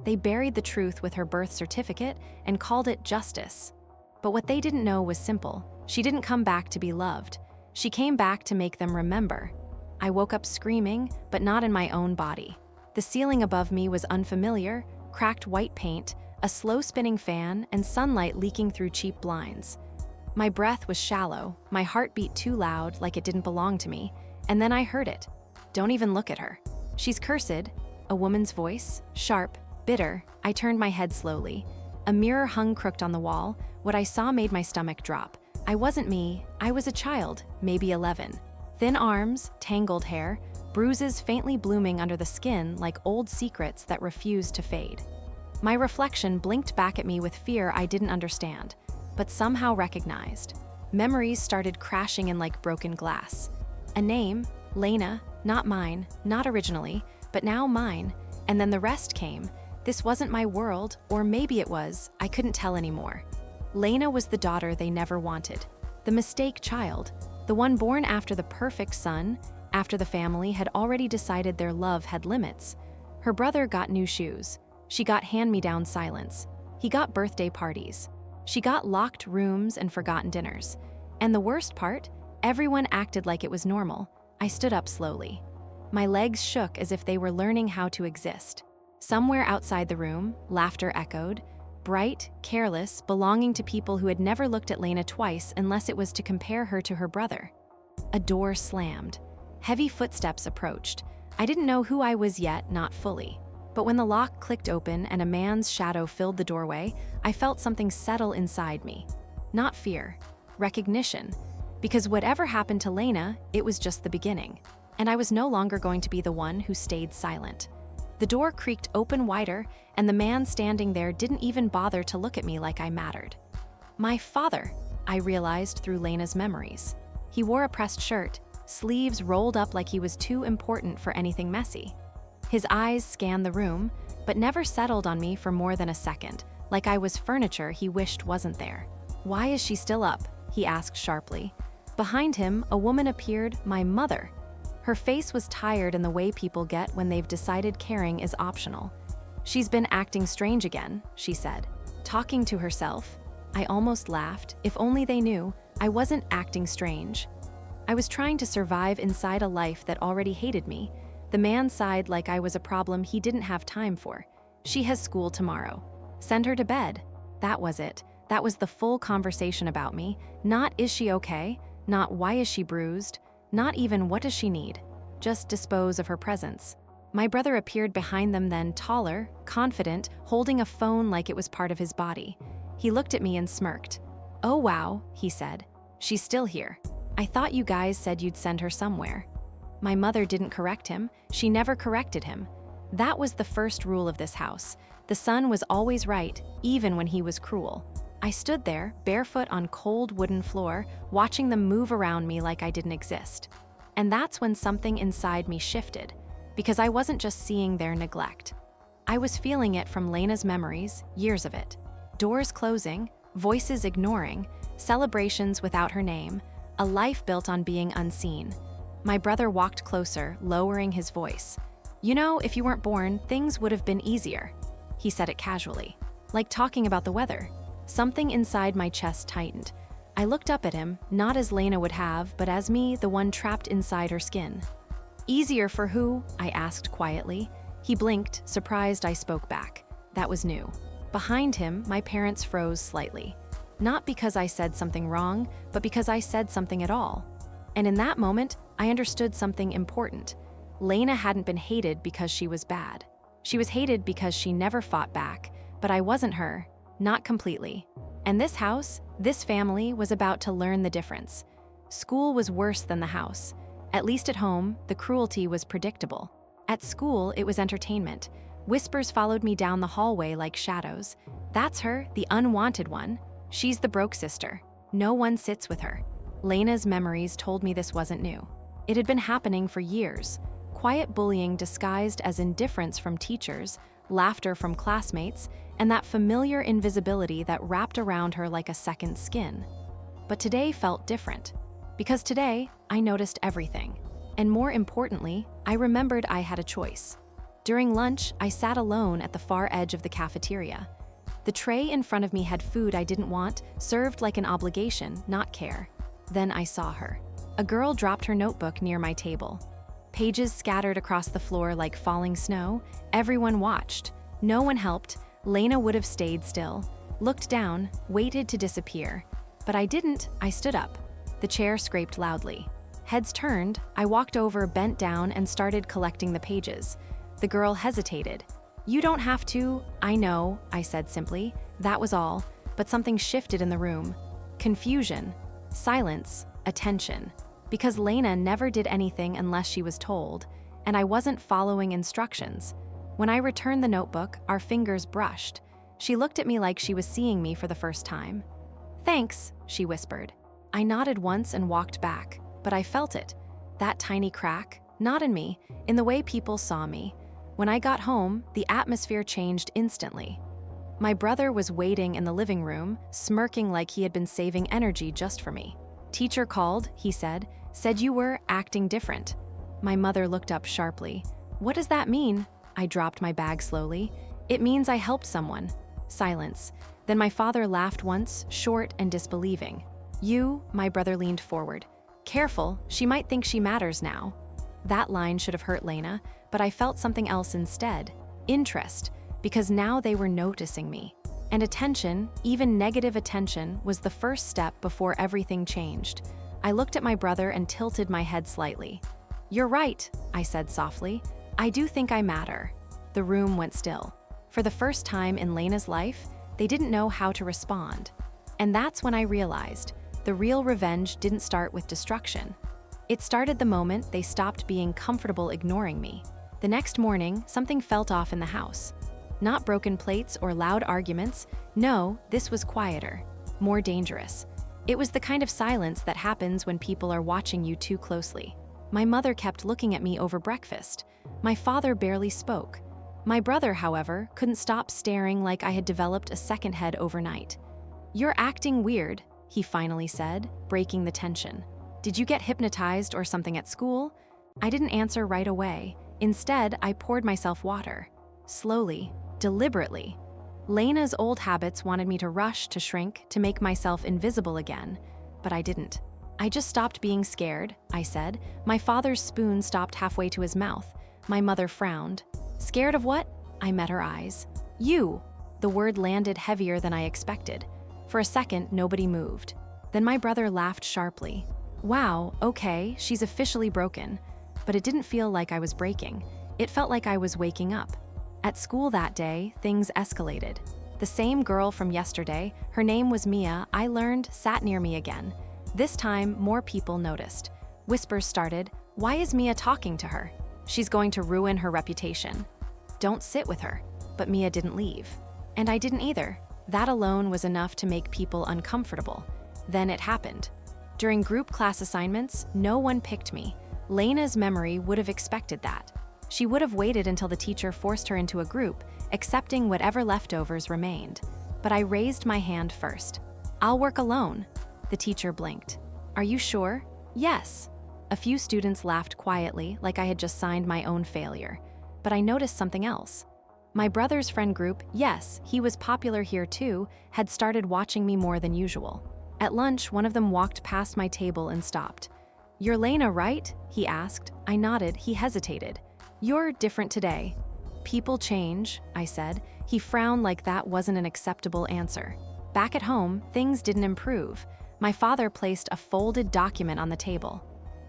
They buried the truth with her birth certificate and called it justice. But what they didn't know was simple. She didn't come back to be loved. She came back to make them remember. I woke up screaming, but not in my own body. The ceiling above me was unfamiliar, cracked white paint, a slow-spinning fan, and sunlight leaking through cheap blinds. My breath was shallow, my heart beat too loud like it didn't belong to me, and then I heard it. Don't even look at her. She's cursed. A woman's voice, sharp, bitter. I turned my head slowly. A mirror hung crooked on the wall. What I saw made my stomach drop. I wasn't me. I was a child, maybe 11. Thin arms, tangled hair, bruises faintly blooming under the skin like old secrets that refused to fade. My reflection blinked back at me with fear I didn't understand, but somehow recognized. Memories started crashing in like broken glass. A name, Lena, not mine, not originally, but now mine, and then the rest came. This wasn't my world, or maybe it was, I couldn't tell anymore. Lena was the daughter they never wanted, the mistake child, the one born after the perfect son, after the family had already decided their love had limits. Her brother got new shoes. She got hand-me-down silence. He got birthday parties. She got locked rooms and forgotten dinners. And the worst part, everyone acted like it was normal. I stood up slowly. My legs shook as if they were learning how to exist. Somewhere outside the room, laughter echoed, bright, careless, belonging to people who had never looked at Lena twice unless it was to compare her to her brother. A door slammed. Heavy footsteps approached. I didn't know who I was yet, not fully. But when the lock clicked open and a man's shadow filled the doorway, I felt something settle inside me. Not fear, recognition. Because whatever happened to Lena, it was just the beginning. And I was no longer going to be the one who stayed silent. The door creaked open wider, and the man standing there didn't even bother to look at me like I mattered. My father, I realized through Lena's memories. He wore a pressed shirt, sleeves rolled up like he was too important for anything messy. His eyes scanned the room, but never settled on me for more than a second, like I was furniture he wished wasn't there. "Why is she still up?" he asked sharply. Behind him, a woman appeared, my mother. Her face was tired in the way people get when they've decided caring is optional. "She's been acting strange again," she said. Talking to herself. I almost laughed. If only they knew, I wasn't acting strange. I was trying to survive inside a life that already hated me. The man sighed like I was a problem he didn't have time for. "She has school tomorrow. Send her to bed." That was it. That was the full conversation about me. Not "is she okay?" Not "why is she bruised?" Not even "what does she need?" Just dispose of her presence. My brother appeared behind them then, taller, confident, holding a phone like it was part of his body. He looked at me and smirked. "Oh wow," he said. "She's still here. I thought you guys said you'd send her somewhere." My mother didn't correct him. She never corrected him. That was the first rule of this house. The son was always right, even when he was cruel. I stood there, barefoot on cold wooden floor, watching them move around me like I didn't exist. And that's when something inside me shifted, because I wasn't just seeing their neglect. I was feeling it from Lena's memories, years of it. Doors closing, voices ignoring, celebrations without her name, a life built on being unseen. My brother walked closer, lowering his voice. "You know, if you weren't born, things would have been easier." He said it casually, like talking about the weather. Something inside my chest tightened. I looked up at him, not as Lena would have, but as me, the one trapped inside her skin. "Easier for who?" I asked quietly. He blinked, surprised I spoke back. That was new. Behind him, my parents froze slightly. Not because I said something wrong, but because I said something at all. And in that moment, I understood something important. Lena hadn't been hated because she was bad. She was hated because she never fought back, but I wasn't her. Not completely. And this house, this family, was about to learn the difference. School was worse than the house. At least at home, the cruelty was predictable. At school, it was entertainment. Whispers followed me down the hallway like shadows. "That's her, the unwanted one. She's the broke sister. No one sits with her." Lena's memories told me this wasn't new. It had been happening for years. Quiet bullying disguised as indifference from teachers, laughter from classmates, and that familiar invisibility that wrapped around her like a second skin. But today felt different. Because today, I noticed everything. And more importantly, I remembered I had a choice. During lunch, I sat alone at the far edge of the cafeteria. The tray in front of me had food I didn't want, served like an obligation, not care. Then I saw her. A girl dropped her notebook near my table. Pages scattered across the floor like falling snow. Everyone watched. No one helped. Lena would have stayed still, looked down, waited to disappear. But I didn't. I stood up. The chair scraped loudly. Heads turned, I walked over, bent down, and started collecting the pages. The girl hesitated. "You don't have to." "I know," I said simply. That was all, but something shifted in the room. Confusion, silence, attention. Because Lena never did anything unless she was told, and I wasn't following instructions. When I returned the notebook, our fingers brushed. She looked at me like she was seeing me for the first time. "Thanks," she whispered. I nodded once and walked back, but I felt it. That tiny crack, not in me, in the way people saw me. When I got home, the atmosphere changed instantly. My brother was waiting in the living room, smirking like he had been saving energy just for me. "Teacher called," he said you were acting different." My mother looked up sharply. "What does that mean?" I dropped my bag slowly. "It means I helped someone." Silence. Then my father laughed once, short and disbelieving. "You," my brother leaned forward. "Careful, she might think she matters now." That line should have hurt Lena, but I felt something else instead. Interest, because now they were noticing me. And attention, even negative attention, was the first step before everything changed. I looked at my brother and tilted my head slightly. "You're right," I said softly. "I do think I matter." The room went still. For the first time in Lena's life, they didn't know how to respond. And that's when I realized the real revenge didn't start with destruction. It started the moment they stopped being comfortable ignoring me. The next morning, something felt off in the house. Not broken plates or loud arguments. No, this was quieter, more dangerous. It was the kind of silence that happens when people are watching you too closely. My mother kept looking at me over breakfast. My father barely spoke. My brother, however, couldn't stop staring like I had developed a second head overnight. "You're acting weird," he finally said, breaking the tension. "Did you get hypnotized or something at school?" I didn't answer right away. Instead, I poured myself water. Slowly, deliberately. Lena's old habits wanted me to rush, to shrink, to make myself invisible again. But I didn't. "I just stopped being scared," I said. My father's spoon stopped halfway to his mouth. My mother frowned. "Scared of what?" I met her eyes. "You." The word landed heavier than I expected. For a second, nobody moved. Then my brother laughed sharply. "Wow, okay, she's officially broken." But it didn't feel like I was breaking. It felt like I was waking up. At school that day, things escalated. The same girl from yesterday, her name was Mia, I learned, sat near me again. This time, more people noticed. Whispers started. "Why is Mia talking to her? She's going to ruin her reputation. Don't sit with her." But Mia didn't leave. And I didn't either. That alone was enough to make people uncomfortable. Then it happened. During group class assignments, no one picked me. Lena's memory would have expected that. She would have waited until the teacher forced her into a group, accepting whatever leftovers remained. But I raised my hand first. "I'll work alone." The teacher blinked. "Are you sure?" "Yes." A few students laughed quietly, like I had just signed my own failure. But I noticed something else. My brother's friend group, yes, he was popular here too, had started watching me more than usual. At lunch, one of them walked past my table and stopped. "You're Lena, right?" he asked. I nodded. He hesitated. "You're different today." "People change," I said. He frowned like that wasn't an acceptable answer. Back at home, things didn't improve. My father placed a folded document on the table.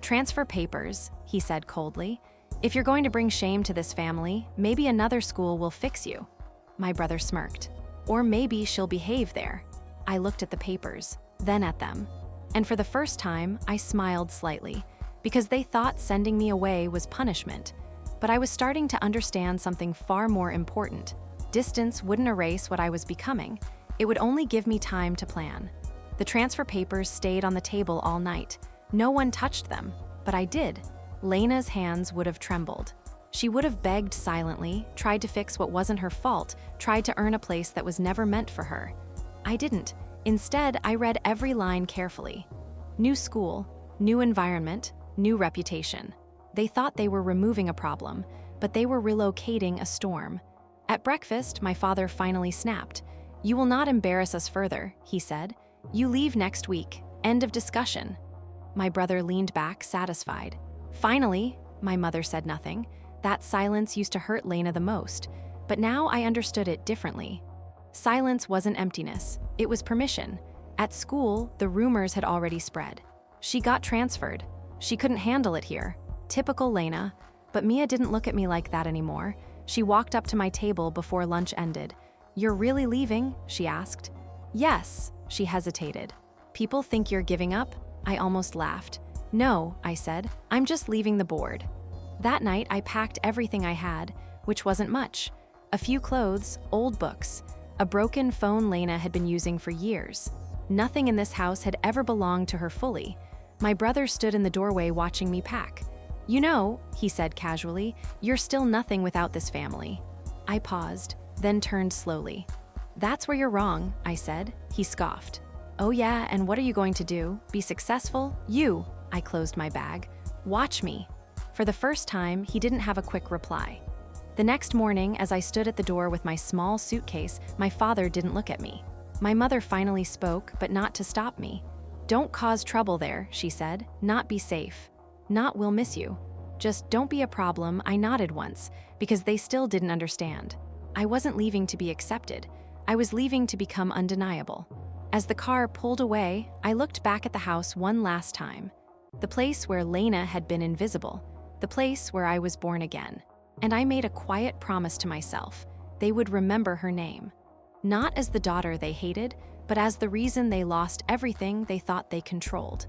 "Transfer papers," he said coldly. "If you're going to bring shame to this family, maybe another school will fix you." My brother smirked. "Or maybe she'll behave there." I looked at the papers, then at them. And for the first time, I smiled slightly, because they thought sending me away was punishment. But I was starting to understand something far more important. Distance wouldn't erase what I was becoming. It would only give me time to plan. The transfer papers stayed on the table all night. No one touched them, but I did. Lena's hands would have trembled. She would have begged silently, tried to fix what wasn't her fault, tried to earn a place that was never meant for her. I didn't. Instead, I read every line carefully. New school, new environment, new reputation. They thought they were removing a problem, but they were relocating a storm. At breakfast, my father finally snapped. "You will not embarrass us further," he said. "You leave next week. End of discussion." My brother leaned back, satisfied. "Finally," my mother said nothing. That silence used to hurt Lena the most, but now I understood it differently. Silence wasn't emptiness, it was permission. At school, the rumors had already spread. She got transferred. She couldn't handle it here. Typical Lena. But Mia didn't look at me like that anymore. She walked up to my table before lunch ended. "You're really leaving?" she asked. "Yes," she hesitated. "People think you're giving up?" I almost laughed. "No," I said. "I'm just leaving the board." That night, I packed everything I had, which wasn't much. A few clothes, old books, a broken phone Lena had been using for years. Nothing in this house had ever belonged to her fully. My brother stood in the doorway watching me pack. "You know," he said casually, "you're still nothing without this family." I paused, then turned slowly. "That's where you're wrong," I said. He scoffed. "Oh yeah, and what are you going to do? Be successful? You." I closed my bag. "Watch me." For the first time, he didn't have a quick reply. The next morning, as I stood at the door with my small suitcase, my father didn't look at me. My mother finally spoke, but not to stop me. "Don't cause trouble there," she said. "Not be safe. Not we'll miss you. Just don't be a problem." I nodded once, because they still didn't understand. I wasn't leaving to be accepted. I was leaving to become undeniable. As the car pulled away, I looked back at the house one last time. The place where Lena had been invisible. The place where I was born again. And I made a quiet promise to myself. They would remember her name. Not as the daughter they hated, but as the reason they lost everything they thought they controlled.